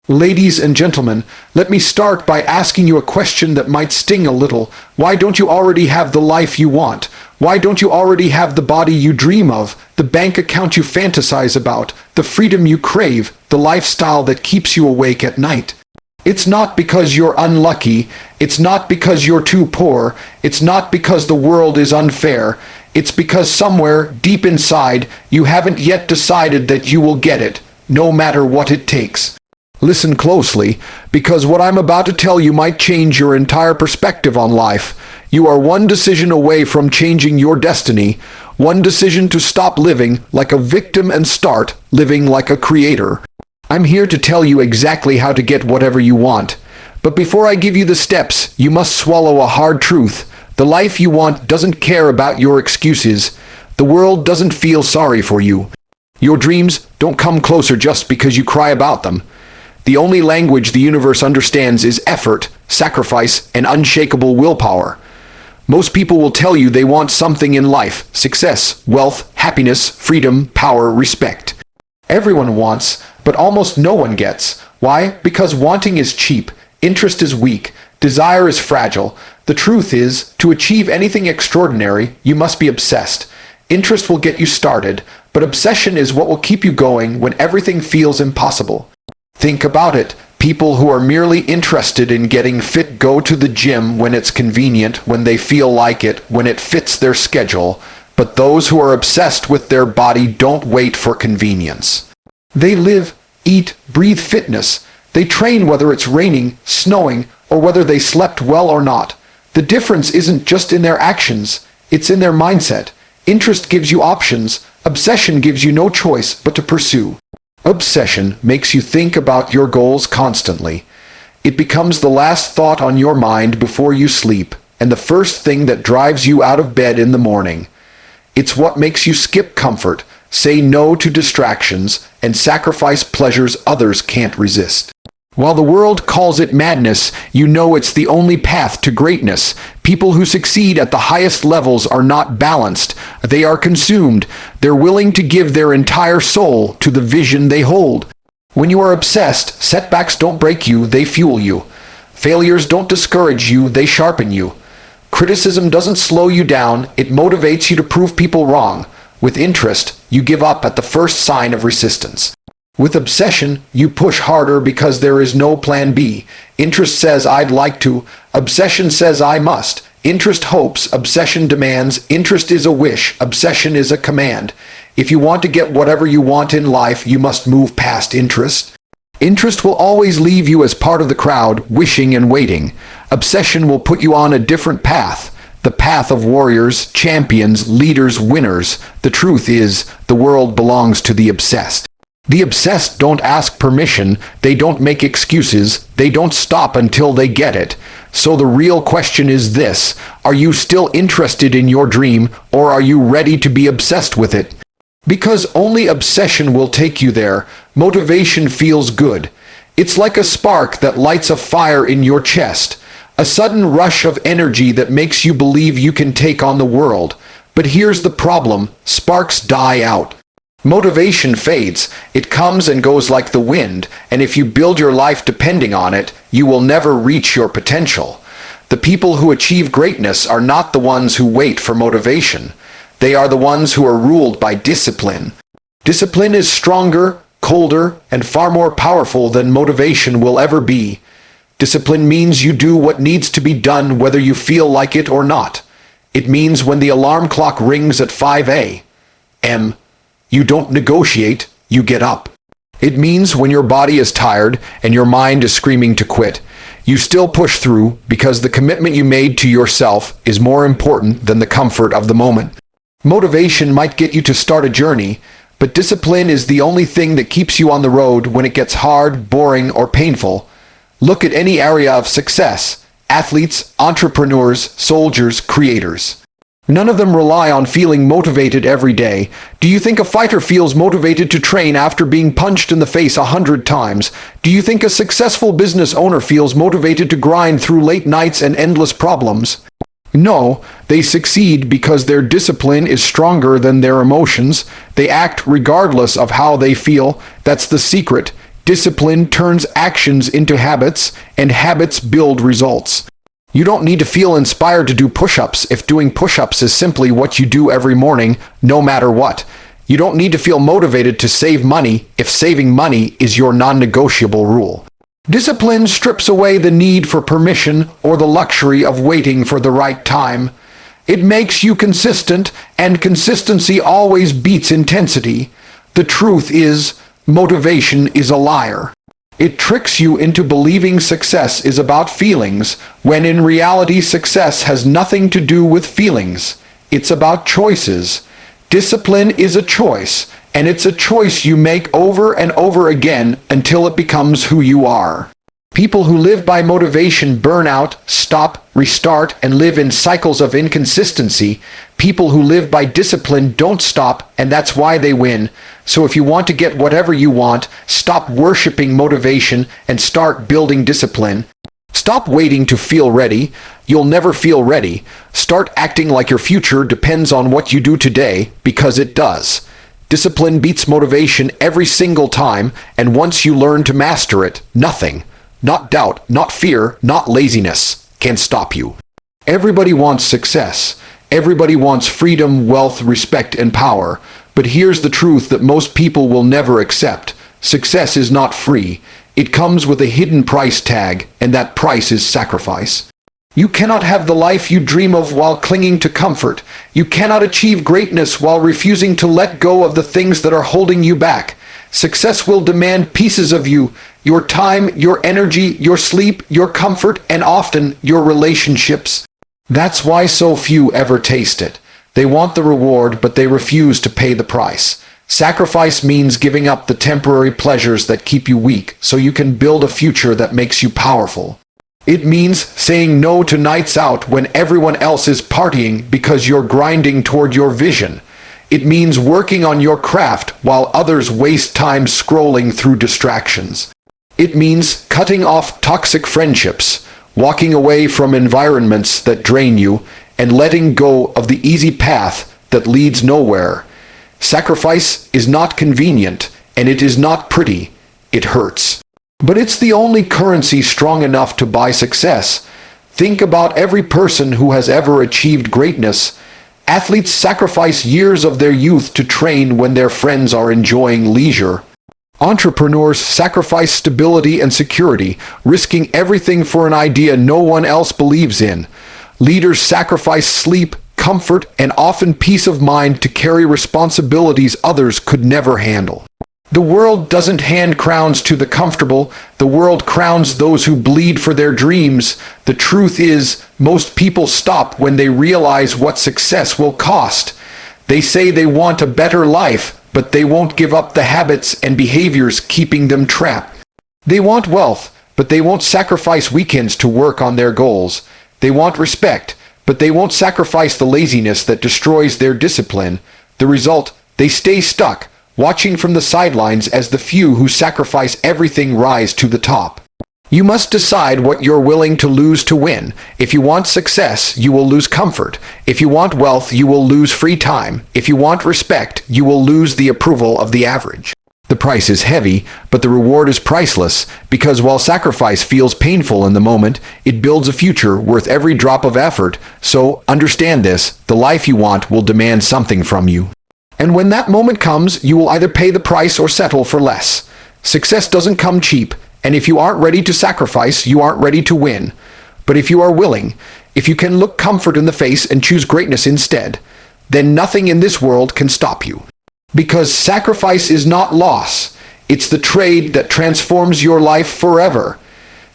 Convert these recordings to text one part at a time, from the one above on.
Ladies and gentlemen, let me start by asking you a question that might sting a little. Why don't you already have the life you want? Why don't you already have the body you dream of, the bank account you fantasize about, the freedom you crave, the lifestyle that keeps you awake at night? It's not because you're unlucky, it's not because you're too poor, it's not because the world is unfair, it's because somewhere, deep inside, you haven't yet decided that you will get it, no matter what it takes. Listen closely, because what I'm about to tell you might change your entire perspective on life. You are one decision away from changing your destiny, one decision to stop living like a victim and start living like a creator. I'm here to tell you exactly how to get whatever you want. But before I give you the steps, you must swallow a hard truth. The life you want doesn't care about your excuses. The world doesn't feel sorry for you. Your dreams don't come closer just because you cry about them. The only language the universe understands is effort, sacrifice, and unshakable willpower. Most people will tell you they want something in life: success, wealth, happiness, freedom, power, respect. Everyone wants, but almost no one gets. Why? Because wanting is cheap, interest is weak, desire is fragile. The truth is, to achieve anything extraordinary, you must be obsessed. Interest will get you started, but obsession is what will keep you going when everything feels impossible. Think about it. People who are merely interested in getting fit go to the gym when it's convenient, when they feel like it, when it fits their schedule. But those who are obsessed with their body don't wait for convenience. They live, eat, breathe fitness. They train whether it's raining, snowing, or whether they slept well or not. The difference isn't just in their actions, it's in their mindset. Interest gives you options. Obsession gives you no choice but to pursue. Obsession makes you think about your goals constantly. It becomes the last thought on your mind before you sleep, and the first thing that drives you out of bed in the morning. It's what makes you skip comfort, say no to distractions, and sacrifice pleasures others can't resist. While the world calls it madness, you know it's the only path to greatness. People who succeed at the highest levels are not balanced. They are consumed. They're willing to give their entire soul to the vision they hold. When you are obsessed, setbacks don't break you, they fuel you. Failures don't discourage you, they sharpen you. Criticism doesn't slow you down, it motivates you to prove people wrong. With interest, you give up at the first sign of resistance. With obsession, you push harder because there is no plan B. Interest says I'd like to, obsession says I must. Interest hopes, obsession demands. Interest is a wish, obsession is a command. If you want to get whatever you want in life, you must move past interest. Interest will always leave you as part of the crowd, wishing and waiting. Obsession will put you on a different path. The path of warriors, champions, leaders, winners. The truth is, the world belongs to the obsessed. The obsessed don't ask permission, they don't make excuses, they don't stop until they get it. So the real question is this: are you still interested in your dream, or are you ready to be obsessed with it? Because only obsession will take you there. Motivation feels good. It's like a spark that lights a fire in your chest, a sudden rush of energy that makes you believe you can take on the world. But here's the problem: sparks die out. Motivation fades. It comes and goes like the wind, and if you build your life depending on it, you will never reach your potential. The people who achieve greatness are not the ones who wait for motivation. They are the ones who are ruled by discipline. Discipline is stronger, colder, and far more powerful than motivation will ever be. Discipline means you do what needs to be done whether you feel like it or not. It means when the alarm clock rings at 5 a.m., you don't negotiate, you get up. It means when your body is tired and your mind is screaming to quit, you still push through because the commitment you made to yourself is more important than the comfort of the moment. Motivation might get you to start a journey, but discipline is the only thing that keeps you on the road when it gets hard, boring, or painful. Look at any area of success: athletes, entrepreneurs, soldiers, creators. None of them rely on feeling motivated every day. Do you think a fighter feels motivated to train after being punched in the face 100 times? Do you think a successful business owner feels motivated to grind through late nights and endless problems? No, they succeed because their discipline is stronger than their emotions. They act regardless of how they feel. That's the secret. Discipline turns actions into habits, and habits build results. You don't need to feel inspired to do push-ups if doing push-ups is simply what you do every morning, no matter what. You don't need to feel motivated to save money if saving money is your non-negotiable rule. Discipline strips away the need for permission or the luxury of waiting for the right time. It makes you consistent, and consistency always beats intensity. The truth is, motivation is a liar. It tricks you into believing success is about feelings, when in reality success has nothing to do with feelings. It's about choices. Discipline is a choice, and it's a choice you make over and over again until it becomes who you are. People who live by motivation burn out, stop, restart, and live in cycles of inconsistency. People who live by discipline don't stop, and that's why they win. So if you want to get whatever you want, stop worshiping motivation and start building discipline. Stop waiting to feel ready. You'll never feel ready. Start acting like your future depends on what you do today, because it does. Discipline beats motivation every single time, and once you learn to master it, nothing, not doubt, not fear, not laziness, can stop you. Everybody wants success. Everybody wants freedom, wealth, respect, and power. But here's the truth that most people will never accept. Success is not free. It comes with a hidden price tag, and that price is sacrifice. You cannot have the life you dream of while clinging to comfort. You cannot achieve greatness while refusing to let go of the things that are holding you back. Success will demand pieces of you, your time, your energy, your sleep, your comfort, and often your relationships. That's why so few ever taste it. They want the reward, but they refuse to pay the price. Sacrifice means giving up the temporary pleasures that keep you weak so you can build a future that makes you powerful. It means saying no to nights out when everyone else is partying because you're grinding toward your vision. It means working on your craft while others waste time scrolling through distractions. It means cutting off toxic friendships, walking away from environments that drain you, and letting go of the easy path that leads nowhere. Sacrifice is not convenient, and it is not pretty. It hurts. But it's the only currency strong enough to buy success. Think about every person who has ever achieved greatness. Athletes sacrifice years of their youth to train when their friends are enjoying leisure. Entrepreneurs sacrifice stability and security, risking everything for an idea no one else believes in. Leaders sacrifice sleep, comfort, and often peace of mind to carry responsibilities others could never handle. The world doesn't hand crowns to the comfortable. The world crowns those who bleed for their dreams. The truth is, most people stop when they realize what success will cost. They say they want a better life, but they won't give up the habits and behaviors keeping them trapped. They want wealth, but they won't sacrifice weekends to work on their goals. They want respect, but they won't sacrifice the laziness that destroys their discipline. The result, they stay stuck, watching from the sidelines as the few who sacrifice everything rise to the top. You must decide what you're willing to lose to win. If you want success, you will lose comfort. If you want wealth, you will lose free time. If you want respect, you will lose the approval of the average. The price is heavy, but the reward is priceless, because while sacrifice feels painful in the moment, it builds a future worth every drop of effort. So, understand this, the life you want will demand something from you. And when that moment comes, you will either pay the price or settle for less. Success doesn't come cheap, and if you aren't ready to sacrifice, you aren't ready to win. But if you are willing, if you can look comfort in the face and choose greatness instead, then nothing in this world can stop you. Because sacrifice is not loss. It's the trade that transforms your life forever.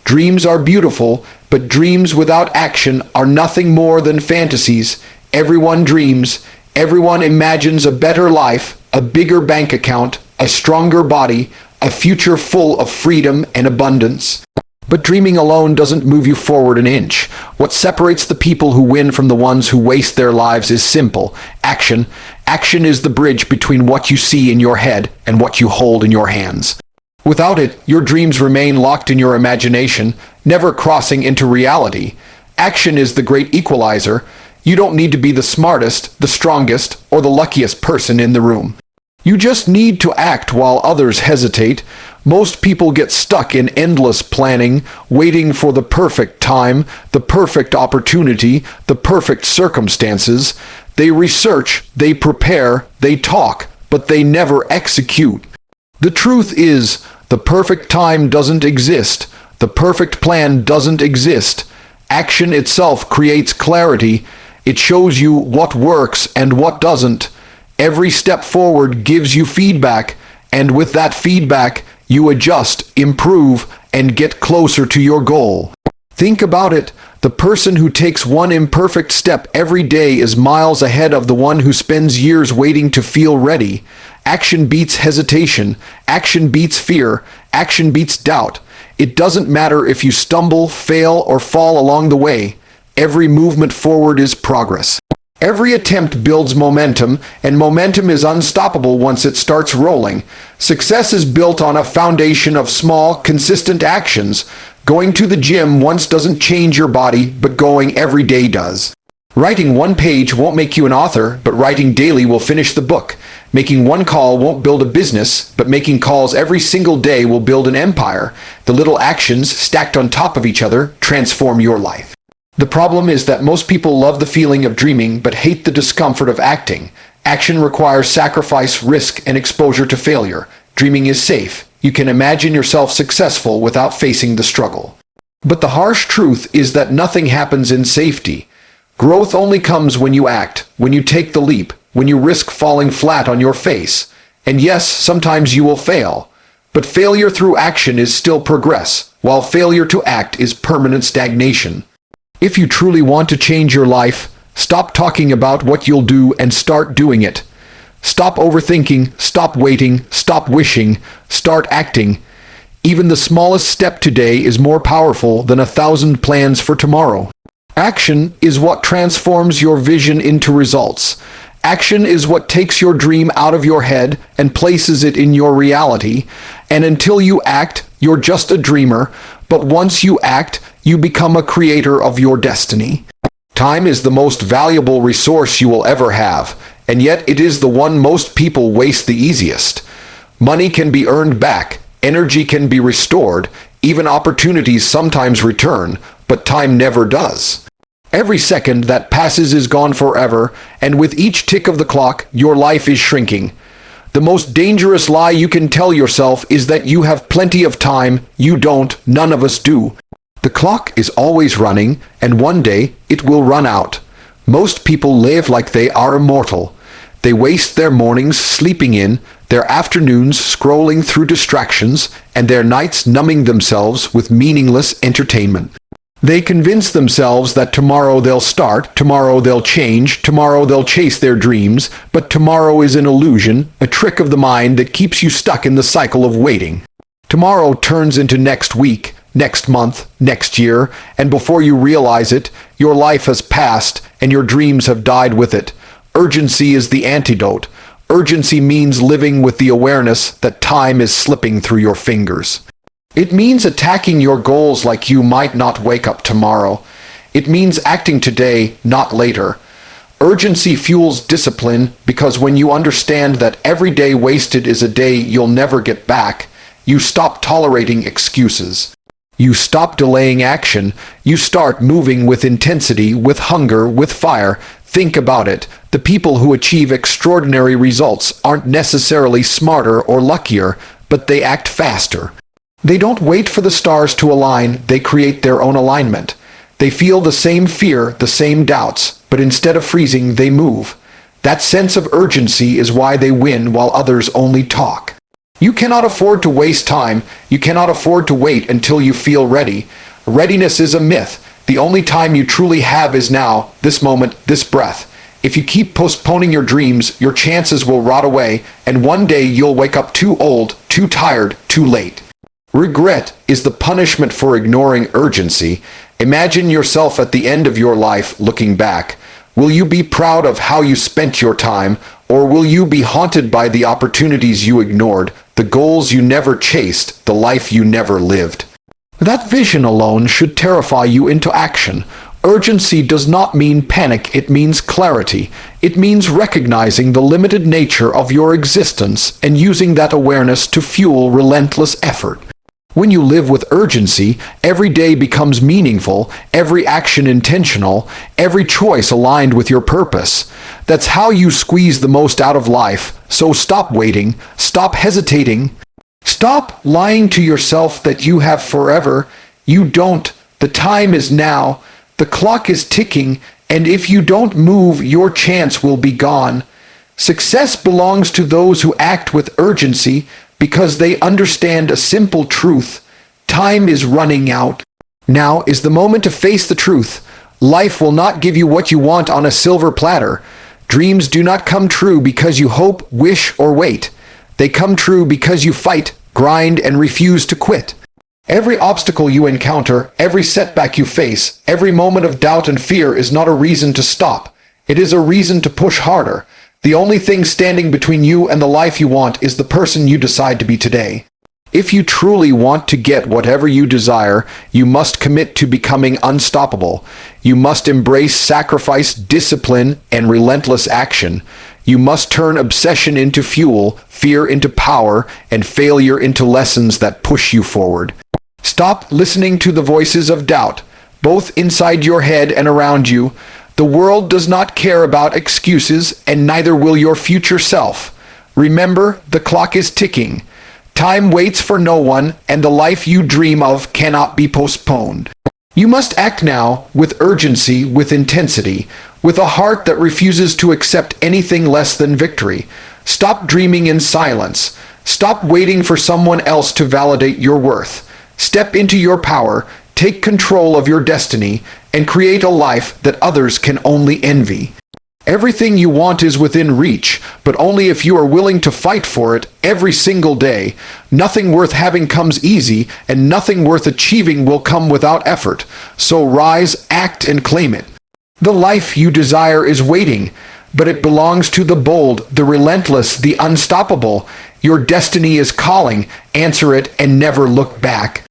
Dreams are beautiful, but dreams without action are nothing more than fantasies. Everyone dreams. Everyone imagines a better life, a bigger bank account, a stronger body, a future full of freedom and abundance. But dreaming alone doesn't move you forward an inch. What separates the people who win from the ones who waste their lives is simple. Action. Action is the bridge between what you see in your head and what you hold in your hands. Without it, your dreams remain locked in your imagination, never crossing into reality. Action is the great equalizer. You don't need to be the smartest, the strongest, or the luckiest person in the room. You just need to act while others hesitate, Most people get stuck in endless planning, waiting for the perfect time, the perfect opportunity, the perfect circumstances. They research, they prepare, they talk, but they never execute. The truth is, the perfect time doesn't exist. The perfect plan doesn't exist. Action itself creates clarity. It shows you what works and what doesn't. Every step forward gives you feedback, and with that feedback, you adjust, improve, and get closer to your goal. Think about it. The person who takes one imperfect step every day is miles ahead of the one who spends years waiting to feel ready. Action beats hesitation. Action beats fear. Action beats doubt. It doesn't matter if you stumble, fail, or fall along the way. Every movement forward is progress. Every attempt builds momentum, and momentum is unstoppable once it starts rolling. Success is built on a foundation of small, consistent actions. Going to the gym once doesn't change your body, but going every day does. Writing one page won't make you an author, but writing daily will finish the book. Making one call won't build a business, but making calls every single day will build an empire. The little actions, stacked on top of each other, transform your life. The problem is that most people love the feeling of dreaming but hate the discomfort of acting. Action requires sacrifice, risk, and exposure to failure. Dreaming is safe. You can imagine yourself successful without facing the struggle. But the harsh truth is that nothing happens in safety. Growth only comes when you act, when you take the leap, when you risk falling flat on your face. And yes, sometimes you will fail. But failure through action is still progress, while failure to act is permanent stagnation. If you truly want to change your life, stop talking about what you'll do and start doing it. Stop overthinking, stop waiting, stop wishing, start acting. Even the smallest step today is more powerful than 1,000 plans for tomorrow. Action is what transforms your vision into results. Action is what takes your dream out of your head and places it in your reality. And until you act, you're just a dreamer. But once you act, you become a creator of your destiny. Time is the most valuable resource you will ever have, and yet it is the one most people waste the easiest. Money can be earned back, energy can be restored, even opportunities sometimes return, but time never does. Every second that passes is gone forever, and with each tick of the clock, your life is shrinking. The most dangerous lie you can tell yourself is that you have plenty of time. You don't. None of us do. The clock is always running, and one day it will run out. Most people live like they are immortal. They waste their mornings sleeping in, their afternoons scrolling through distractions, and their nights numbing themselves with meaningless entertainment. They convince themselves that tomorrow they'll start, tomorrow they'll change, tomorrow they'll chase their dreams, but tomorrow is an illusion, a trick of the mind that keeps you stuck in the cycle of waiting. Tomorrow turns into next week, next month, next year, and before you realize it, your life has passed and your dreams have died with it. Urgency is the antidote. Urgency means living with the awareness that time is slipping through your fingers. It means attacking your goals like you might not wake up tomorrow. It means acting today, not later. Urgency fuels discipline because when you understand that every day wasted is a day you'll never get back, you stop tolerating excuses. You stop delaying action. You start moving with intensity, with hunger, with fire. Think about it. The people who achieve extraordinary results aren't necessarily smarter or luckier, but they act faster. They don't wait for the stars to align, they create their own alignment. They feel the same fear, the same doubts, but instead of freezing, they move. That sense of urgency is why they win while others only talk. You cannot afford to waste time. You cannot afford to wait until you feel ready. Readiness is a myth. The only time you truly have is now, this moment, this breath. If you keep postponing your dreams, your chances will rot away, and one day you'll wake up too old, too tired, too late. Regret is the punishment for ignoring urgency. Imagine yourself at the end of your life looking back. Will you be proud of how you spent your time, or will you be haunted by the opportunities you ignored, the goals you never chased, the life you never lived? That vision alone should terrify you into action. Urgency does not mean panic, it means clarity. It means recognizing the limited nature of your existence and using that awareness to fuel relentless effort. When you live with urgency, every day becomes meaningful, every action intentional, every choice aligned with your purpose. That's how you squeeze the most out of life. So stop waiting, stop hesitating, stop lying to yourself that you have forever. You don't. The time is now. The clock is ticking, and if you don't move, your chance will be gone. Success belongs to those who act with urgency, because they understand a simple truth. Time is running out. Now is the moment to face the truth. Life will not give you what you want on a silver platter. Dreams do not come true because you hope, wish, or wait. They come true because you fight, grind, and refuse to quit. Every obstacle you encounter, every setback you face, every moment of doubt and fear is not a reason to stop. It is a reason to push harder. The only thing standing between you and the life you want is the person you decide to be today. If you truly want to get whatever you desire, you must commit to becoming unstoppable. You must embrace sacrifice, discipline, and relentless action. You must turn obsession into fuel, fear into power, and failure into lessons that push you forward. Stop listening to the voices of doubt, both inside your head and around you. The world does not care about excuses, and neither will your future self. Remember, the clock is ticking. Time waits for no one, and the life you dream of cannot be postponed. You must act now, with urgency, with intensity, with a heart that refuses to accept anything less than victory. Stop dreaming in silence. Stop waiting for someone else to validate your worth. Step into your power, take control of your destiny, and create a life that others can only envy. Everything you want is within reach, but only if you are willing to fight for it every single day. Nothing worth having comes easy, and nothing worth achieving will come without effort. So rise, act, and claim it. The life you desire is waiting, but it belongs to the bold, the relentless, the unstoppable. Your destiny is calling. Answer it and never look back.